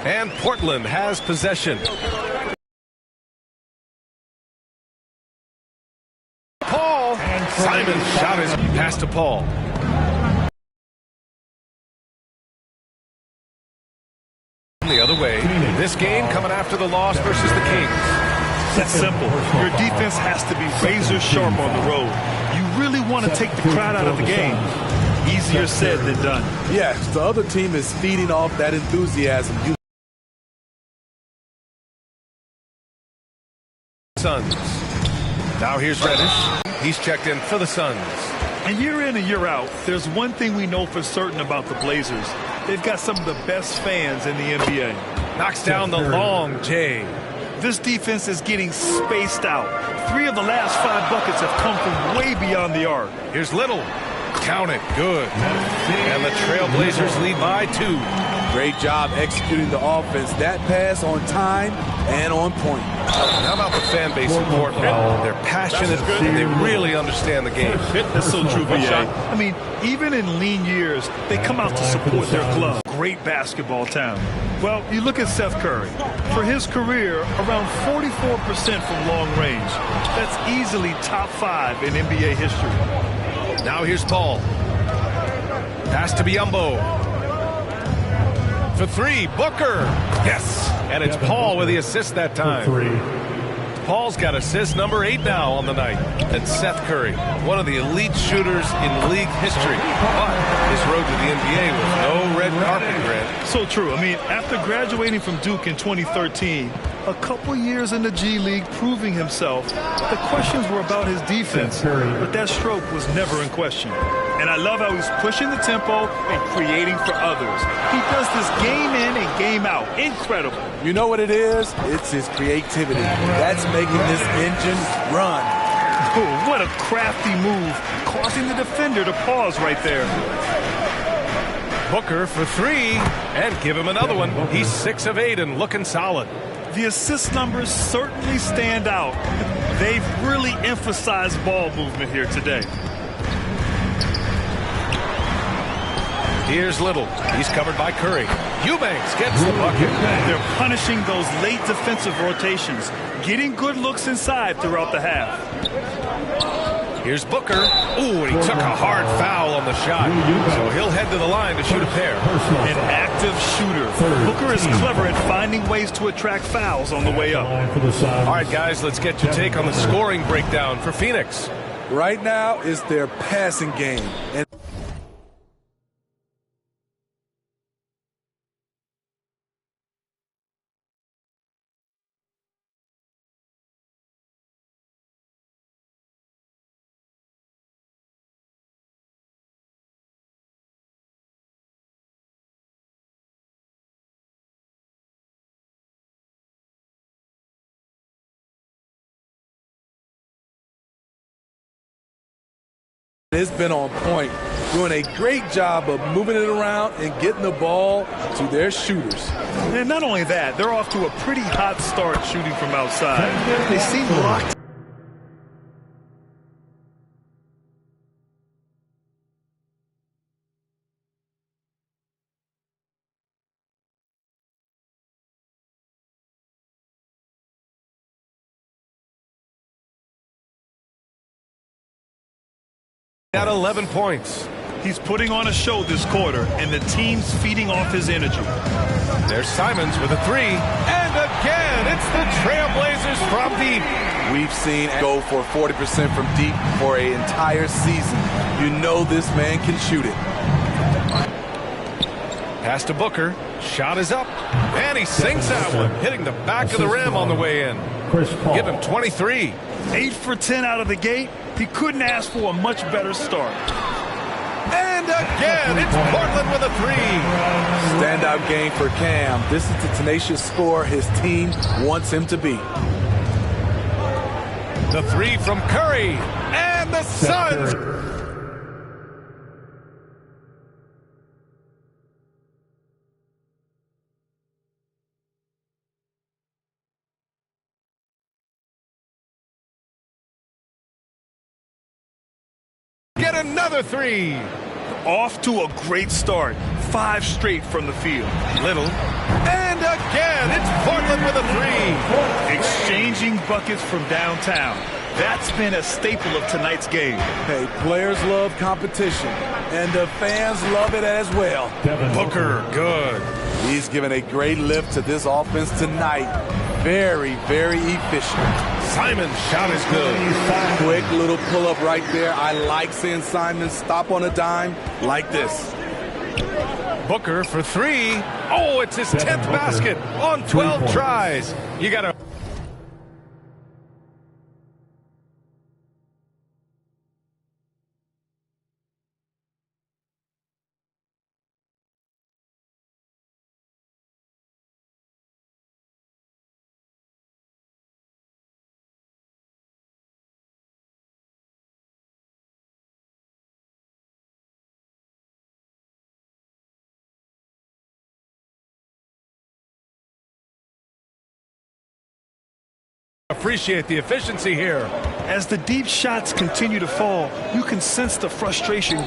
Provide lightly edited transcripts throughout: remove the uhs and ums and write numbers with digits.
And Portland has possession. Paul. Simon shot his pass to Paul. The other way. This game coming after the loss versus the Kings. It's simple. Your defense has to be razor sharp on the road. You really want to take the crowd out of the game. Easier said than done. Yes, the other team is feeding off that enthusiasm. Suns. Now here's Reddish. He's checked in for the Suns. And year in and year out, there's one thing we know for certain about the Blazers. They've got some of the best fans in the NBA. Knocks down the long J. This defense is getting spaced out. 3 of the last 5 buckets have come from way beyond the arc. Here's Little. Count it. Good. And the Trailblazers lead by 2. Great job executing the offense. That pass on time and on point. How about the fan base in Portland? They're passionate and they really understand the game. That's so true, B.A. I mean, even in lean years, they come out to support their club. Great basketball town. Well, you look at Seth Curry. For his career, around 44% from long range. That's easily top 5 in NBA history. Now here's Paul. Pass to Biyombo. For 3, Booker. Yes. And it's Paul with the assist that time. Paul's got assist number 8 now on the night. And Seth Curry, one of the elite shooters in league history. But his road to the NBA was no red carpet, Grant. So true. I mean, after graduating from Duke in 2013, a couple years in the G League proving himself, the questions were about his defense, but that stroke was never in question. And I love how he's pushing the tempo and creating for others. He does this game in and game out. Incredible. You know what it is? It's his creativity. That's making this engine run. Oh, what a crafty move, causing the defender to pause right there. Booker for 3, and give him another one. He's 6 of 8 and looking solid. The assist numbers certainly stand out. They've really emphasized ball movement here today. Here's Little. He's covered by Curry. Eubanks gets the bucket. They're punishing those late defensive rotations, getting good looks inside throughout the half. Here's Booker. Ooh, and he took a hard foul on the shot. So he'll head to the line to shoot a pair. An active shooter. Booker is clever at finding ways to attract fouls on the way up. All right, guys, let's get your take on the scoring breakdown for Phoenix. Right now is their passing game. And it's been on point, doing a great job of moving it around and getting the ball to their shooters. And not only that, they're off to a pretty hot start shooting from outside. They seem locked. At 11 points. He's putting on a show this quarter, and the team's feeding off his energy. There's Simons with a 3. And again, it's the Trailblazers from deep. We've seen go for 40% from deep for an entire season. You know this man can shoot it. Pass to Booker. Shot is up. And he sinks that one, hitting the back of the rim on the way in. Give him 23. 8 for 10 out of the gate. He couldn't ask for a much better start. And again, it's Portland with a 3. Standout game for Cam. This is the tenacious scorer his team wants him to be. The 3 from Curry. And the Suns. Get another 3. Off to a great start. 5 straight from the field. Little. And again, it's Portland with a 3. Exchanging buckets from downtown. That's been a staple of tonight's game. Hey, players love competition, and the fans love it as well. Booker, good. He's given a great lift to this offense tonight. Very, very efficient. Simon's shot is good. Quick little pull-up right there. I like seeing Simon stop on a dime like this. Booker for 3. Oh, it's his 10th basket on 12 tries. You got to... appreciate the efficiency here. As the deep shots continue to fall, you can sense the frustration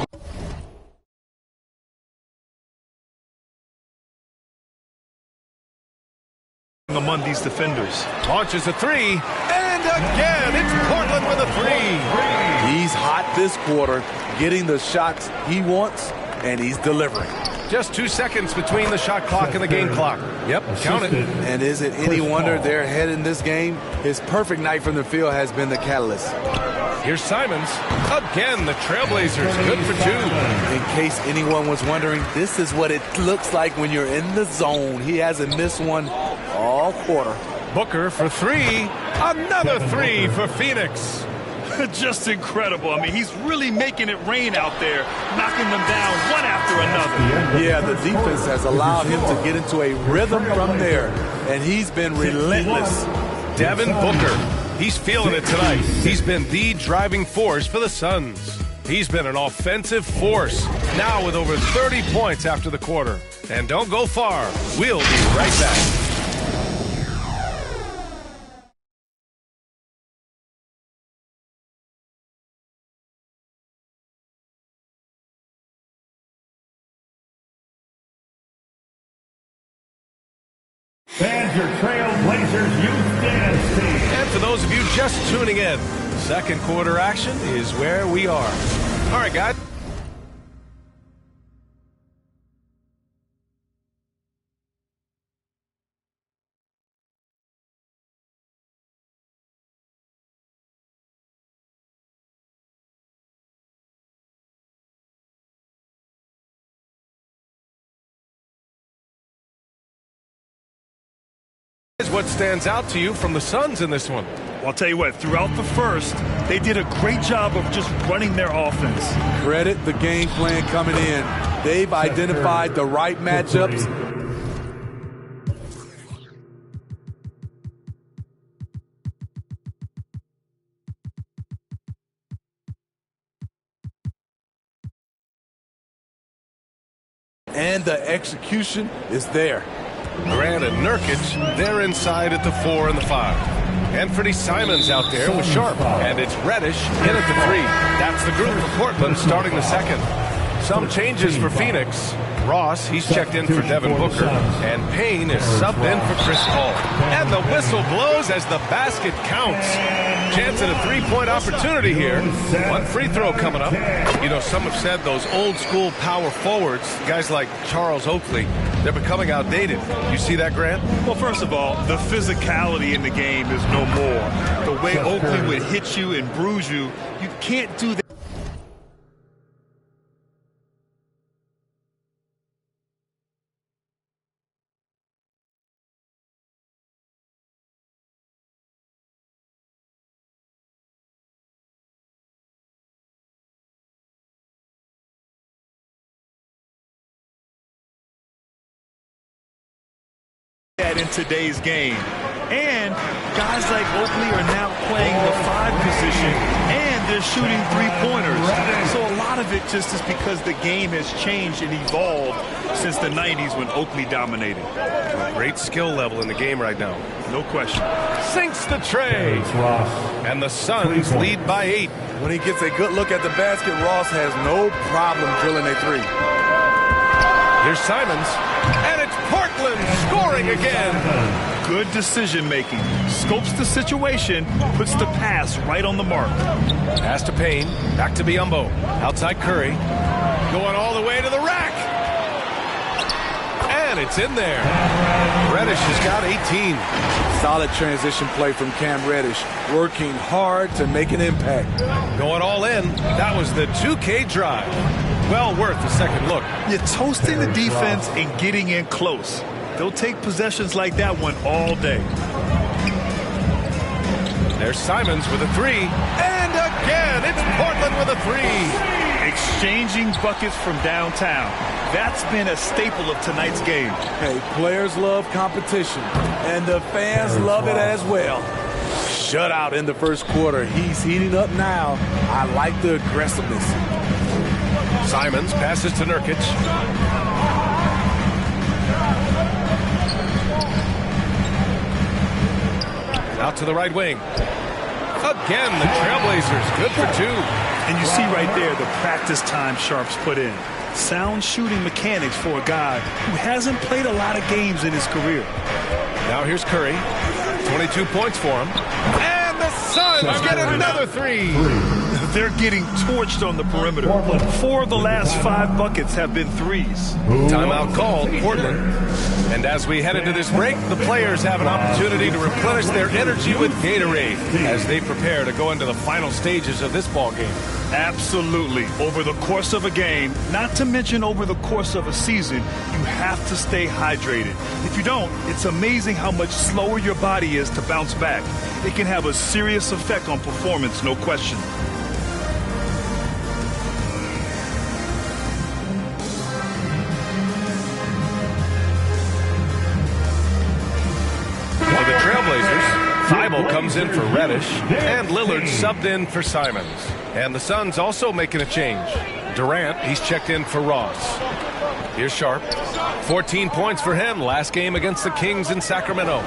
among these defenders. Launches a 3, and again, it's Portland with a 3. He's hot this quarter, getting the shots he wants, and he's delivering. Just 2 seconds between the shot clock and the game clock. Yep, count it. And is it any wonder they're ahead in this game? His perfect night from the field has been the catalyst. Here's Simons. Again, the Trailblazers, good for 2. In case anyone was wondering, this is what it looks like when you're in the zone. He hasn't missed one all quarter. Booker for 3. Another 3 for Phoenix. Just incredible. I mean, he's really making it rain out there, knocking them down one after another. Yeah, the defense has allowed him to get into a rhythm from there, and he's been relentless. Devin Booker, he's feeling it tonight. He's been the driving force for the Suns. He's been an offensive force, now with over 30 points after the quarter. And don't go far. We'll be right back. And your Trailblazers Youth Dance Team. And for those of you just tuning in, second quarter action is where we are. All right, guys. What stands out to you from the Suns in this one? Well, I'll tell you what, throughout the first, they did a great job of just running their offense. Credit the game plan coming in. They've identified the right matchups. And the execution is there. Grant and Nurkic, they're inside at the 4 and the 5. Anthony Simons out there with Sharp. And it's Reddish in at the 3. That's the group for Portland starting the second. Some changes for Phoenix. Ross, he's checked in for Devin Booker. And Payne is subbed in for Chris Paul. And the whistle blows as the basket counts. Chance at a three-point opportunity here. One free throw coming up. You know, some have said those old-school power forwards, guys like Charles Oakley, they're becoming outdated. You see that, Grant? Well, first of all, the physicality in the game is no more. The way Oakley would hit you and bruise you, you can't do that. In today's game. And guys like Oakley are now playing the 5 position and they're shooting 3-pointers. So a lot of it just is because the game has changed and evolved since the 90s when Oakley dominated. Great skill level in the game right now. No question. Sinks the tray. And the Suns lead by 8. When he gets a good look at the basket, Ross has no problem drilling a 3. Here's Simons, and it's Portland scoring again. Good decision-making. Scopes the situation, puts the pass right on the mark. Pass to Payne, back to Biyombo. Outside Curry, going all the way to the rack. And it's in there. Reddish has got 18. Solid transition play from Cam Reddish, working hard to make an impact. Going all in. That was the 2K drive. Well worth a second look. You're toasting the defense and getting in close. They'll take possessions like that one all day. There's Simons with a three. And again, it's Portland with a three. Exchanging buckets from downtown. That's been a staple of tonight's game. Hey, players love competition, and the fans love it as well. Shutout in the first quarter. He's heating up now. I like the aggressiveness. Simons passes to Nurkic. Out to the right wing. Again, the Trailblazers, good for two. And you see right there the practice time Sharp's put in. Sound shooting mechanics for a guy who hasn't played a lot of games in his career. Now here's Curry. 22 points for him. And the Suns get another three. They're getting torched on the perimeter. 4 of the last 5 buckets have been threes. Timeout called, Portland. And as we head into this break, the players have an opportunity to replenish their energy with Gatorade as they prepare to go into the final stages of this ball game. Absolutely. Over the course of a game, not to mention over the course of a season, you have to stay hydrated. If you don't, it's amazing how much slower your body is to bounce back. It can have a serious effect on performance, no question. For the Trailblazers, Thibault comes in for Reddish, and Lillard subbed in for Simons. And the Suns also making a change. Durant, he's checked in for Ross. Here's Sharp. 14 points for him last game against the Kings in Sacramento.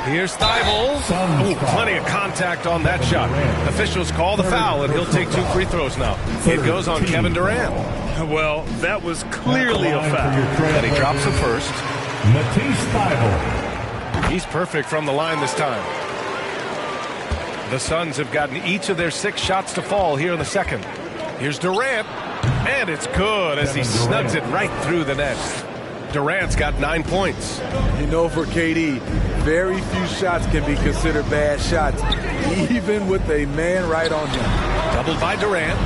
Here's Thibault. Ooh, plenty of contact on that shot. Officials call the foul, and he'll take 2 free throws now. It goes on Kevin Durant. Well, that was clearly a foul. And he drops the first. Matisse Thybulle. He's perfect from the line this time. The Suns have gotten each of their 6 shots to fall here in the second. Here's Durant, and it's good as he snugs it right through the net. Durant's got 9 points. You know, for KD, very few shots can be considered bad shots, even with a man right on him. Doubled by Durant.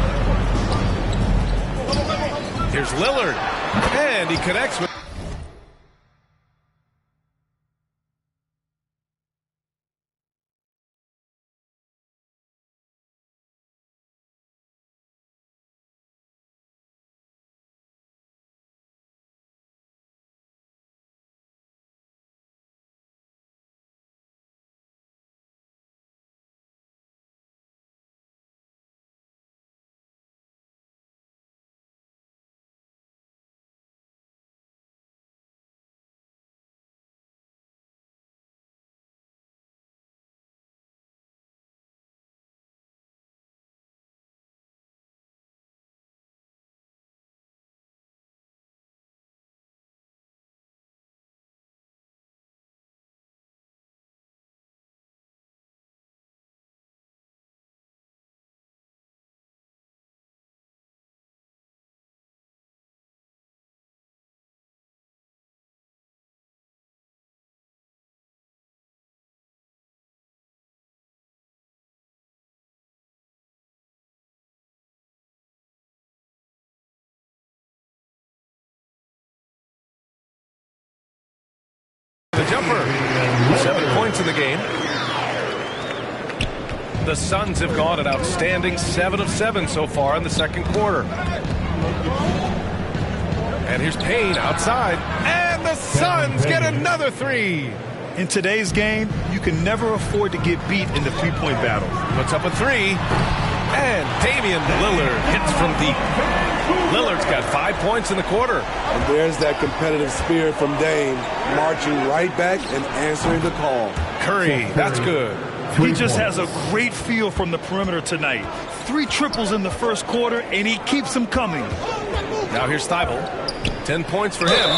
Here's Lillard, and he connects with the jumper. 7 points in the game. The Suns have gone an outstanding 7 of 7 so far in the second quarter. And here's Payne outside. And the Suns get another three. In today's game, you can never afford to get beat in the three-point battle. Puts up a three. And Damian Lillard hits from deep. Lillard's got 5 points in the quarter. And there's that competitive spirit from Dame, marching right back and answering the call. Curry, that's good. He just has a great feel from the perimeter tonight. 3 triples in the first quarter, and he keeps them coming. Now here's Thibault. 10 points for him.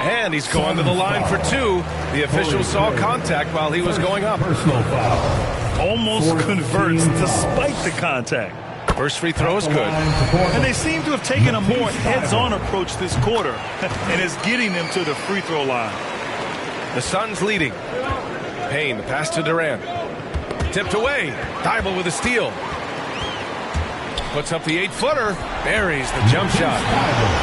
And he's going to the line for 2. The official saw contact while he was going up. Personal foul. Almost converts despite the contact. First free throw is good. And they seem to have taken a more heads-on approach this quarter. And it's getting them to the free throw line. The Suns leading. Payne, the pass to Durant. Tipped away. Thibault with a steal. Puts up the 8-footer. Buries the jump shot.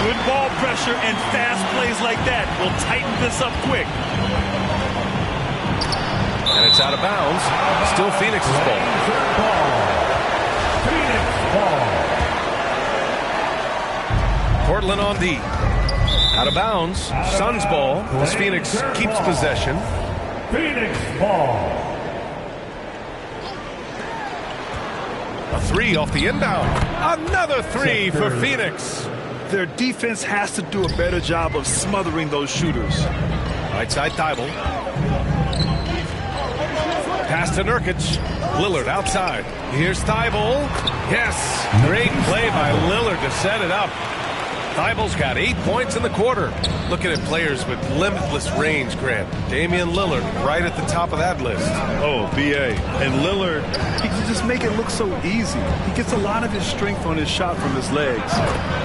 Good ball pressure and fast plays like that will tighten this up quick. And it's out of bounds. Still Phoenix's ball. Phoenix ball. Portland on D. Out of bounds. Suns ball as Phoenix keeps possession. Phoenix ball. A 3 off the inbound. Another 3 for Phoenix. Their defense has to do a better job of smothering those shooters. Right side Thibault. Pass to Nurkic. Lillard outside. Here's Thibault. Yes. Great play by Lillard to set it up. Thibault's got 8 points in the quarter. Looking at players with limitless range, Grant. Damian Lillard right at the top of that list. Oh, B.A. And Lillard, he can just make it look so easy. He gets a lot of his strength on his shot from his legs.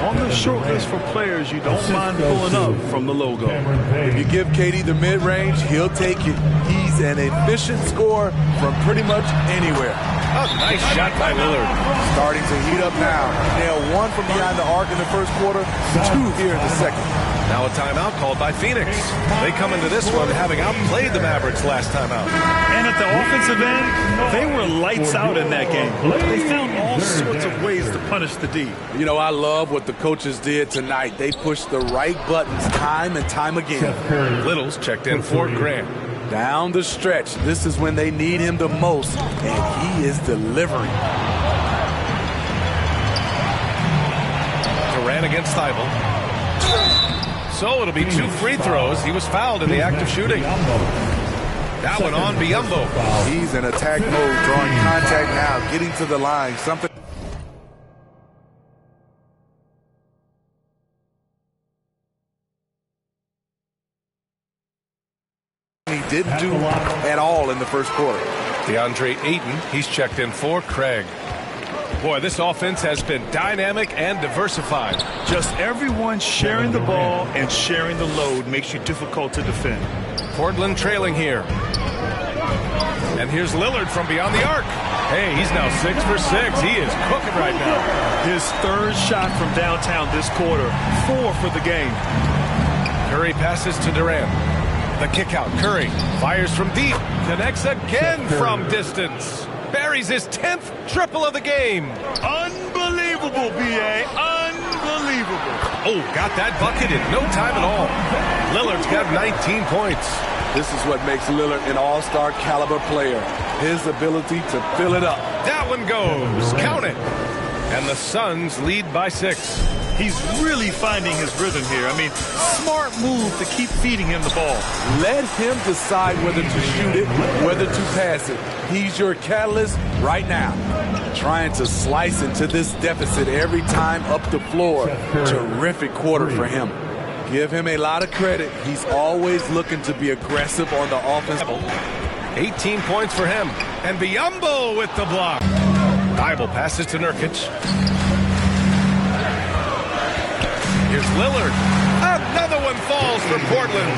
On the short list for players you don't mind pulling up from the logo. If you give KD the mid-range, he'll take it. He's an efficient scorer from pretty much anywhere. Oh, nice shot by Lillard. Starting to heat up now. Nailed 1 from behind the arc in the first quarter, 2 here in the second. Now a timeout called by Phoenix. They come into this one having outplayed the Mavericks last time out. And at the offensive end, they were lights out in that game. They found all sorts of ways to punish the D. You know, I love what the coaches did tonight. They pushed the right buttons time and time again. Little's checked in for Grant. Down the stretch, this is when they need him the most, and he is delivering. Durant against Thibault. So it'll be 2 free throws. He was fouled in the act of shooting. That one on Biyombo. He's in attack mode, drawing contact now, getting to the line. Something he didn't do at all in the first quarter. DeAndre Ayton, he's checked in for Craig. Boy, this offense has been dynamic and diversified. Just everyone sharing the ball and sharing the load makes you difficult to defend. Portland trailing here. And here's Lillard from beyond the arc. Hey, he's now 6 for 6. He is cooking right now. His 3rd shot from downtown this quarter, 4 for the game. Curry passes to Durant. The kick out. Curry fires from deep. Connects again from distance. Buries his 10th triple of the game. Unbelievable, B.A. Unbelievable. Oh, got that bucket in no time at all. Lillard's got 19 points. This is what makes Lillard an all-star caliber player. His ability to fill it up. That one goes. Count it. And the Suns lead by 6. He's really finding his rhythm here. I mean, smart move to keep feeding him the ball. Let him decide whether to shoot it, whether to pass it. He's your catalyst right now. Trying to slice into this deficit every time up the floor. Terrific quarter for him. Give him a lot of credit. He's always looking to be aggressive on the offense. 18 points for him. And Biyombo with the block. Thibault passes to Nurkic. Here's Lillard. Another one falls for Portland.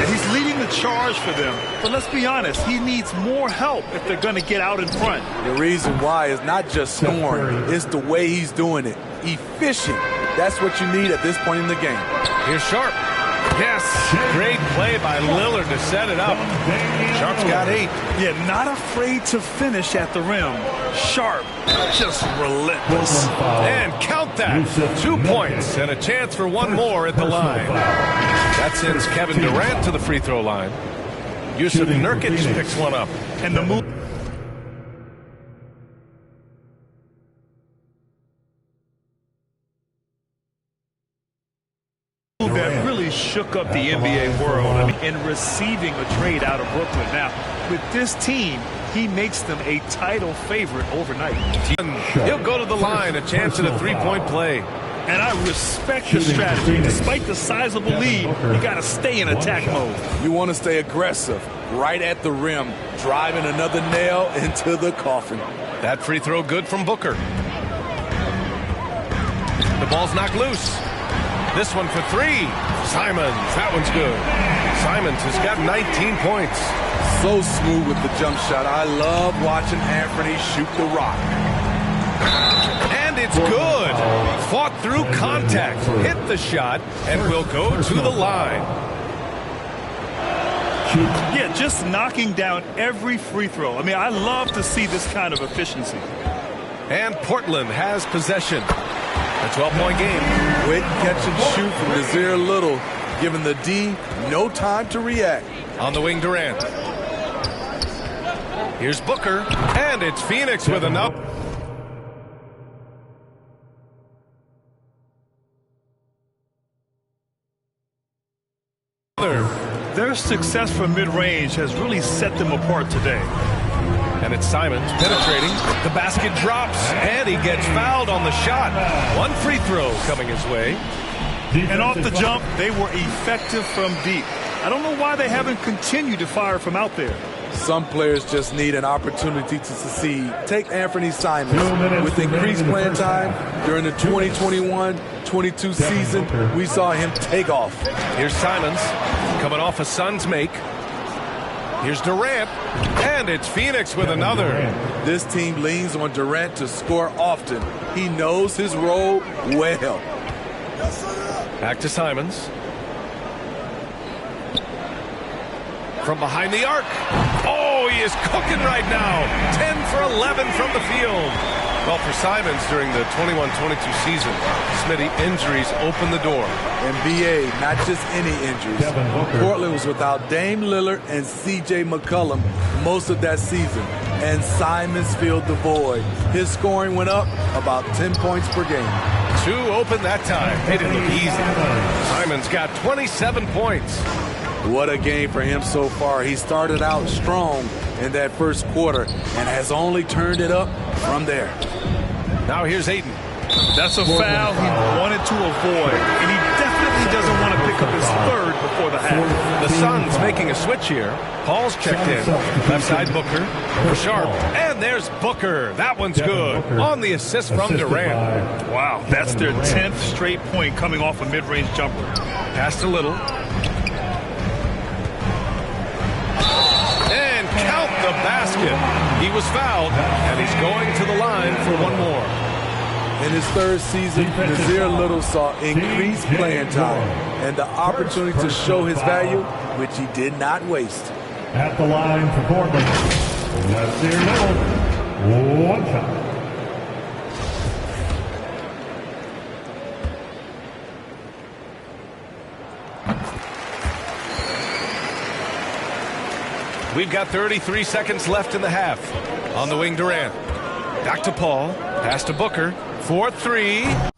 He's leading the charge for them. But let's be honest, he needs more help if they're going to get out in front. The reason why is not just scoring. It's the way he's doing it. Efficient. That's what you need at this point in the game. Here's Sharp. Yes. Great play by Lillard to set it up. Sharp's got 8. Yeah, not afraid to finish at the rim. Sharp, just relentless. And count that. 2 points and a chance for one more at the line. That sends Kevin Durant to the free throw line. Yusuf Nurkic picks one up. And the move that really shook up the NBA world. I mean, in receiving a trade out of Brooklyn. Now, with this team, he makes them a title favorite overnight. He'll go to the line, a chance at a 3-point play. And I respect the strategy. Despite the sizable lead, you got to stay in attack mode. You want to stay aggressive, right at the rim, driving another nail into the coffin. That free throw good from Booker. The ball's knocked loose. This one for three. Simons, that one's good. Simons has got 19 points. So smooth with the jump shot. I love watching Anthony shoot the rock. And it's good. Fought through contact, hit the shot, and will go to the line. Yeah, just knocking down every free throw. I mean, I love to see this kind of efficiency. And Portland has possession. A 12-point game. Quick catch and shoot from Nazir Little, giving the D no time to react. On the wing, Durant. Here's Booker, and it's Phoenix with another. Their success from mid-range has really set them apart today. And it's Simons penetrating. The basket drops, and he gets fouled on the shot. One free throw coming his way. And off the jump, they were effective from deep. I don't know why they haven't continued to fire from out there. Some players just need an opportunity to succeed. Take Anthony Simons. With increased playing time during the 2021-22 season, we saw him take off. Here's Simons coming off a Suns make. Here's Durant, and it's Phoenix with another. This team leans on Durant to score often. He knows his role well. Back to Simons. From behind the arc. Oh, he is cooking right now. 10 for 11 from the field. Well, for Simons during the 21-22 season, Smitty, injuries opened the door. NBA, not just any injuries. Portland was without Dame Lillard and C.J. McCollum most of that season, and Simons filled the void. His scoring went up about 10 points per game. Two open that time. They didn't look easy. Simons got 27 points. What a game for him so far. He started out strong in that first quarter and has only turned it up from there. Now here's Ayton. That's a foul he wanted to avoid, and he definitely doesn't want to pick up his third before the half. The Suns making a switch here. Paul's checked in. Left side Booker for Sharp. And there's Booker. That one's good. On the assist from Durant. Wow, that's their 10th straight point coming off a mid-range jumper. Passed a little. And count the basket. He was fouled, and he's going to the line for one more. In his third season, Nazir Little saw increased playing time and the opportunity to show his value, which he did not waste. At the line for Portland, Nazir Little, one shot. We've got 33 seconds left in the half. On the wing, Durant. Back to Paul. Pass to Booker. 4-3.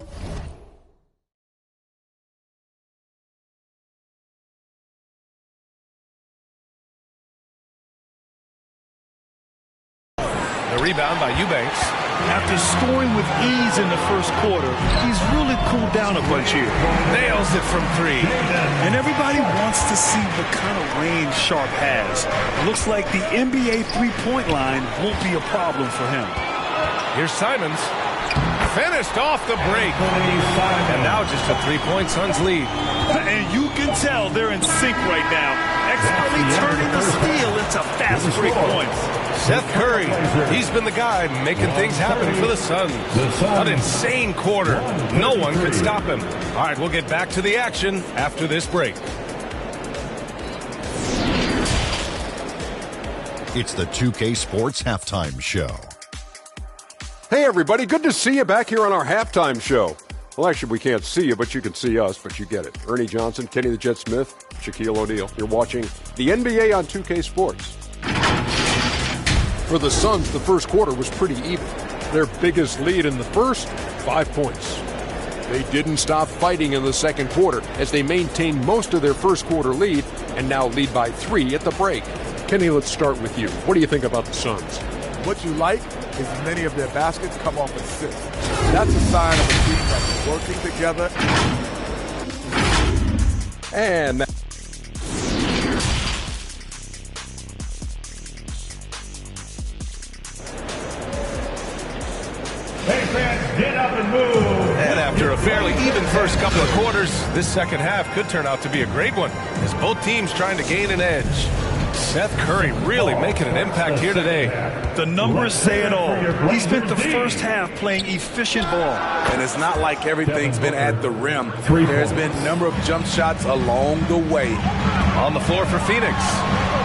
The rebound by Eubanks. After scoring with ease in the first quarter, he's really cooled down a bunch here. Nails it from three. And everybody wants to see what kind of range Sharp has. Looks like the NBA three-point line won't be a problem for him. Here's Simons. Finished off the break. And now just a three-point Suns lead. And you can tell they're in sync right now. Expertly turning the steal into fast break points. Seth Curry, he's been the guy making things happen for the Suns. An insane quarter. No one could stop him. All right, we'll get back to the action after this break. It's the 2K Sports Halftime Show. Hey, everybody. Good to see you back here on our halftime show. Well, actually, we can't see you, but you can see us, but you get it. Ernie Johnson, Kenny the Jet Smith, Shaquille O'Neal. You're watching the NBA on 2K Sports. For the Suns, the first quarter was pretty even. Their biggest lead in the first, 5 points. They didn't stop fighting in the second quarter as they maintained most of their first quarter lead and now lead by 3 at the break. Kenny, let's start with you. What do you think about the Suns? What you like is many of their baskets come off assists. That's a sign of a team that's working together. And that Hey, fans, get up and move. And after a fairly even first couple of quarters, this second half could turn out to be a great one as both teams trying to gain an edge. Seth Curry really making an impact here today. The numbers say it all. He spent the first half playing efficient ball. And it's not like everything's been at the rim. There's been a number of jump shots along the way. On the floor for Phoenix.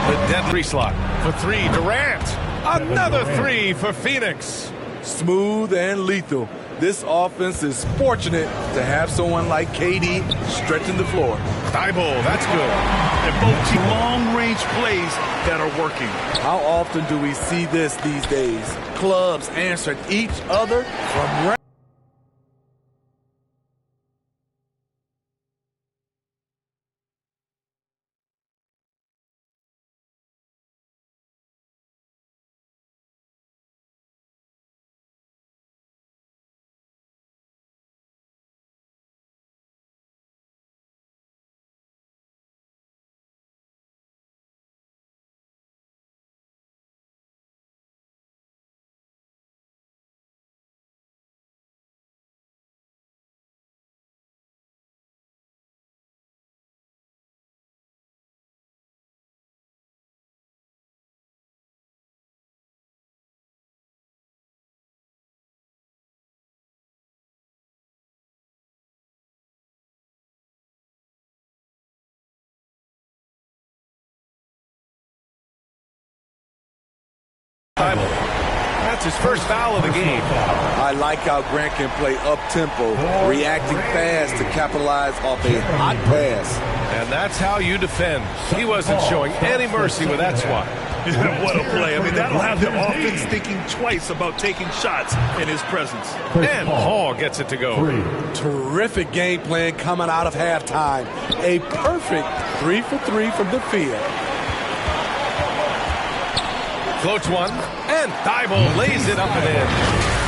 The dead three slot. For three, Durant. Another three for Phoenix. Smooth and lethal. This offense is fortunate to have someone like KD stretching the floor. Thibault, that's good. And both long-range plays that are working. How often do we see this these days? Clubs answering each other from That's his first foul of the game. I like how Grant can play up-tempo, reacting fast to capitalize off a hot pass. And that's how you defend. He wasn't showing any mercy with that swat. What a play. I mean, that'll have the offense thinking twice about taking shots in his presence. And Paul gets it to go. Terrific game plan coming out of halftime. A perfect 3 for 3 from the field. Floats one, and Thibault lays it up and in.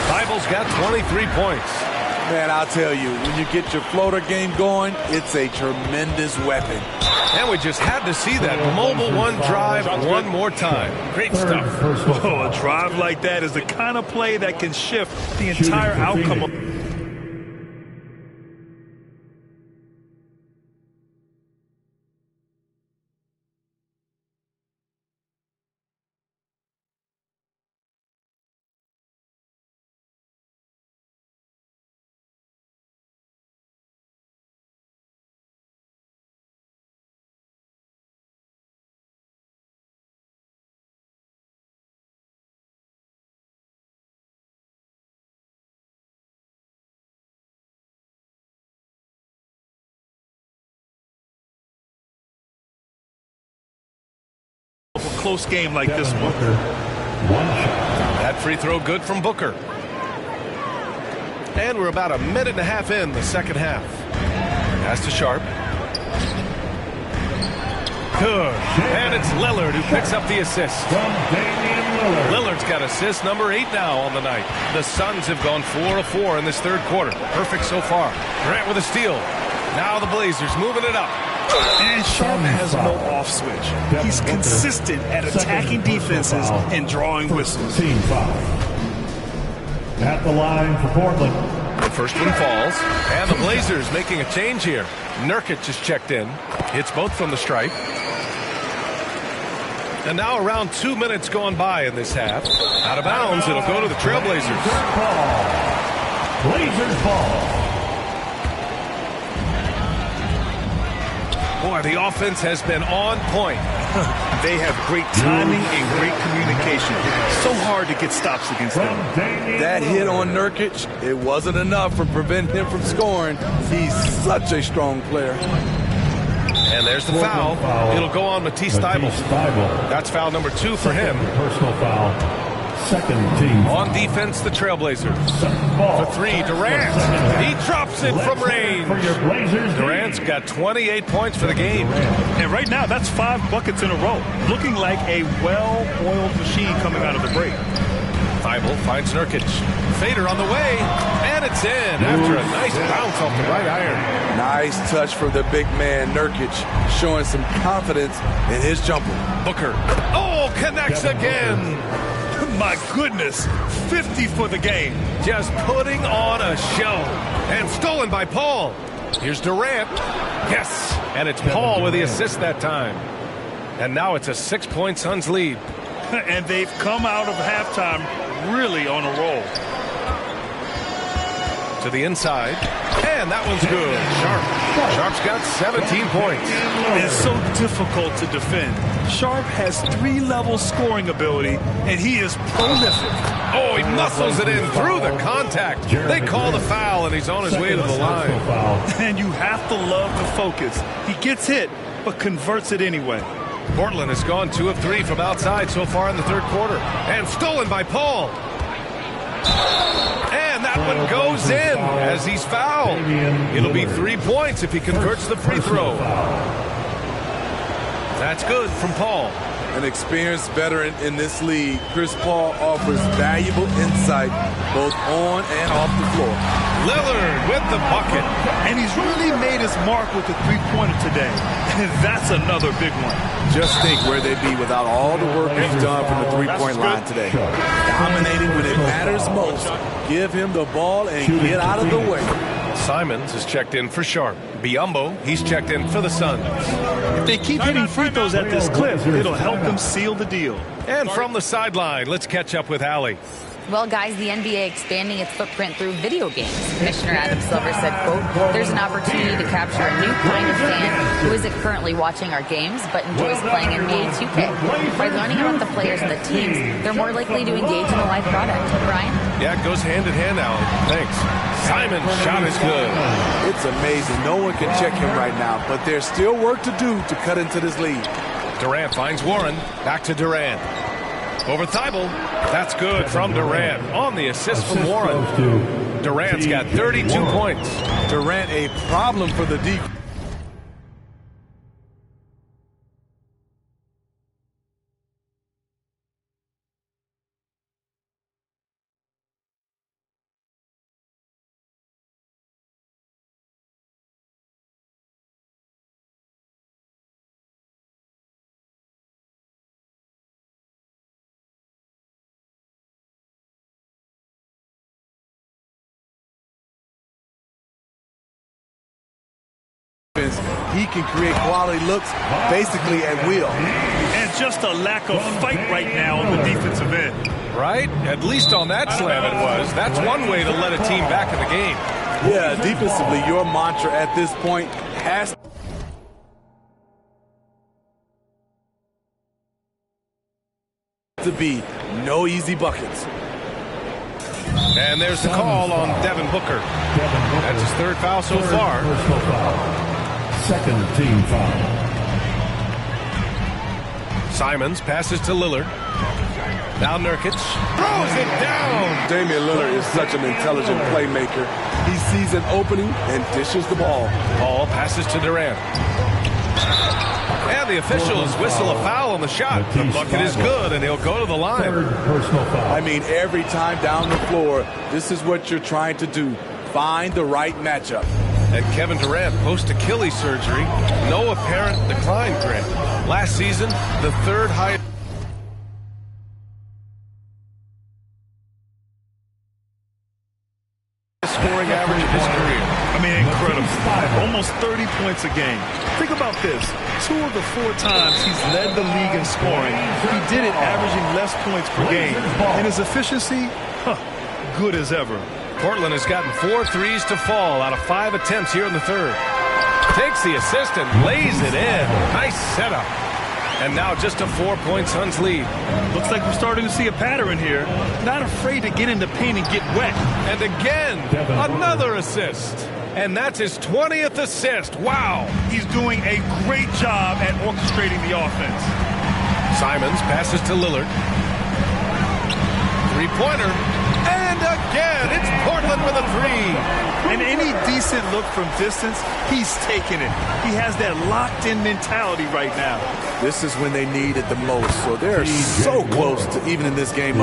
Thibault's got 23 points. Man, I'll tell you, when you get your floater game going, it's a tremendous weapon. And we just had to see that mobile one drive one more time. Great stuff. Oh, a drive like that is the kind of play that can shift the entire outcome of a close game like this one. That free throw good from Booker. And we're about a minute and a half in the second half. Pass to Sharp. Good. And it's Lillard who picks up the assist. Lillard's got assist number 8 now on the night. The Suns have gone 4 of 4 in this third quarter. Perfect so far. Grant with a steal. Now the Blazers moving it up. And Sharp has no off switch. He's consistent at attacking defenses and drawing whistles. Team foul. At the line for Portland. The first one falls. And the Blazers making a change here. Nurkic just checked in. Hits both from the stripe. And now around 2 minutes gone by in this half. Out of bounds, it'll go to the Trailblazers. Blazers ball. Boy, the offense has been on point. They have great timing and great communication. So hard to get stops against them. That hit on Nurkic, it wasn't enough for preventing him from scoring. He's such a strong player. And there's the foul. It'll go on Matisse Thybulle. That's foul number 2 for him. Personal foul. Second team. On defense, the Trailblazers. For three, Durant. He drops it from range. For your Blazers. Durant's got 28 points for the game. And right now, that's 5 buckets in a row. Looking like a well-oiled machine coming out of the break. Thibault finds Nurkic. Fader on the way, and it's in after a nice bounce off the right iron. Nice touch from the big man, Nurkic, showing some confidence in his jumper. Booker. Oh, connects again. My goodness, 50 for the game. Just putting on a show. And stolen by Paul. Here's Durant. Yes, and it's Paul with the assist that time. And now it's a 6-point Suns lead. And they've come out of halftime really on a roll. To the inside, and that one's good. Sharp's got 17 points. It's so difficult to defend. Sharp has 3-level scoring ability, and he is prolific. Oh, he muscles it in through the contact. They call the foul, and he's on his way to the line. And you have to love the focus. He gets hit, but converts it anyway. Portland has gone 2 of 3 from outside so far in the third quarter. And stolen by Paul. And that one goes in as he's fouled. It'll be 3 points if he converts the free throw. That's good from Paul. An experienced veteran in this league, Chris Paul offers valuable insight both on and off the floor. Lillard with the bucket. And he's really made his mark with the three-pointer today. And that's another big one. Just think where they'd be without all the work he's done from the three-point line today. Dominating when it matters most. Give him the ball and get out of the way. Simons is checked in for Sharp. Biyombo, he's checked in for the Suns. If they keep hitting free throws at this clip, it'll help them seal the deal. And from the sideline, let's catch up with Allie. Well, guys, the NBA expanding its footprint through video games. Commissioner Adam Silver said, quote, there's an opportunity to capture a new kind of fan who isn't currently watching our games but enjoys playing NBA 2K. By learning about the players and the teams, they're more likely to engage in the live product. Brian? Yeah, it goes hand in hand, Allie. Thanks. Simon's shot is good. It's amazing. No one can check him right now, but there's still work to do to cut into this lead. Durant finds Warren. Back to Durant. Over Thibault. That's good from Durant on the assist from Warren. Durant's got 32 points. Durant a problem for the defense. He can create quality looks basically at will. And just a lack of fight right now on the defensive end. Right? At least on that slam it was. That's one way to let a team back in the game. Yeah, defensively, your mantra at this point has to be no easy buckets. And there's the call on Devin Booker. That's his third foul so far. Second team foul. Simons passes to Lillard. Now Nurkic throws it down. Damian Lillard is such an intelligent playmaker. He sees an opening and dishes the ball. Paul passes to Durant. And the officials whistle a foul on the shot. The bucket is good, and he'll go to the line. Third personal foul. I mean, every time down the floor, this is what you're trying to do. Find the right matchup. And Kevin Durant post-Achilles surgery. No apparent decline trend. Last season, the third highest scoring average of his career. I mean, incredible. Almost 30 points a game. Think about this. 2 of the 4 times he's led the league in scoring, he did it averaging less points per game. And his efficiency, good as ever. Portland has gotten 4 threes to fall out of 5 attempts here in the third. Takes the assist and lays it in. Nice setup. And now just a 4-point Suns lead. Looks like we're starting to see a pattern here. Not afraid to get in the paint and get wet. And again, another assist. And that's his 20th assist. Wow. He's doing a great job at orchestrating the offense. Simons passes to Lillard. Three-pointer. And again, it's Portland with a three. And any decent look from distance, he's taking it. He has that locked-in mentality right now. This is when they need it the most. So they're so close to even in this game.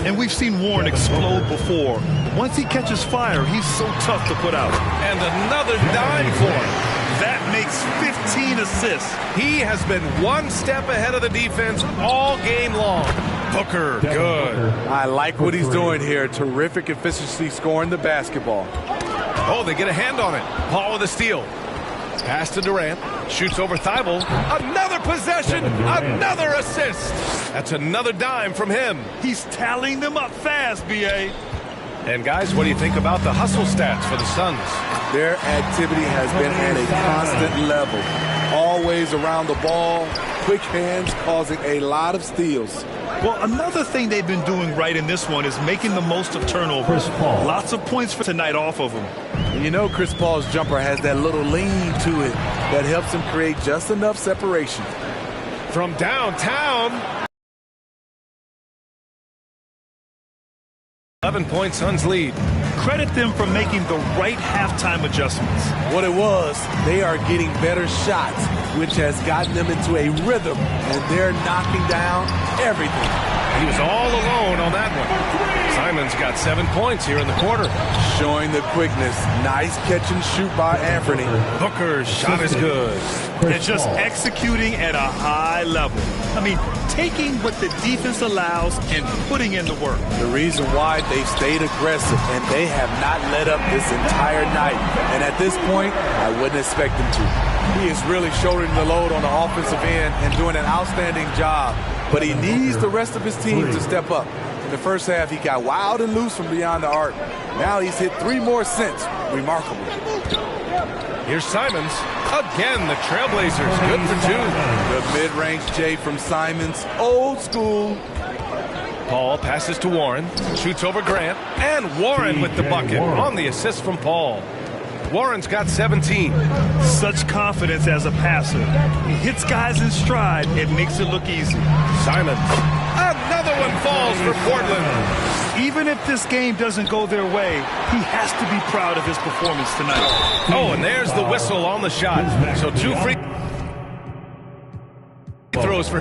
And we've seen Warren explode before. Once he catches fire, he's so tough to put out. And another dime for him. That makes 15 assists. He has been one step ahead of the defense all game long. Booker, good. I like what he's doing here. Terrific efficiency scoring the basketball. Oh, they get a hand on it. Paul with a steal. Pass to Durant. Shoots over Thibault. Another possession. Another assist. That's another dime from him. He's tallying them up fast, B.A. And guys, what do you think about the hustle stats for the Suns? Their activity has been at a constant level. Always around the ball. Quick hands causing a lot of steals. Well, another thing they've been doing right in this one is making the most of turnovers. Lots of points for tonight off of him. And you know Chris Paul's jumper has that little lean to it that helps him create just enough separation. From downtown. 11-point Suns lead. Credit them for making the right halftime adjustments. What it was, they are getting better shots, which has gotten them into a rhythm, and they're knocking down everything. He was all alone on that one. Simon's got 7 points here in the quarter. Showing the quickness. Nice catch and shoot by Anthony. Booker's shot is good. They're just executing at a high level. I mean, taking what the defense allows and putting in the work. The reason why they stayed aggressive, and they have not let up this entire night. And at this point, I wouldn't expect them to. He is really shouldering the load on the offensive end and doing an outstanding job. But he needs the rest of his team to step up. In the first half, he got wild and loose from beyond the arc. Now he's hit 3 more since. Remarkable. Here's Simons. Again, the Trailblazers good for 2. The mid-range J from Simons. Old school. Paul passes to Warren. Shoots over Grant. And Warren with the bucket on the assist from Paul. Warren's got 17. Such confidence as a passer. He hits guys in stride. It makes it look easy. Simons. Another one falls for Portland. Even if this game doesn't go their way, he has to be proud of his performance tonight. Oh, and there's the whistle on the shot. So 2 free throws for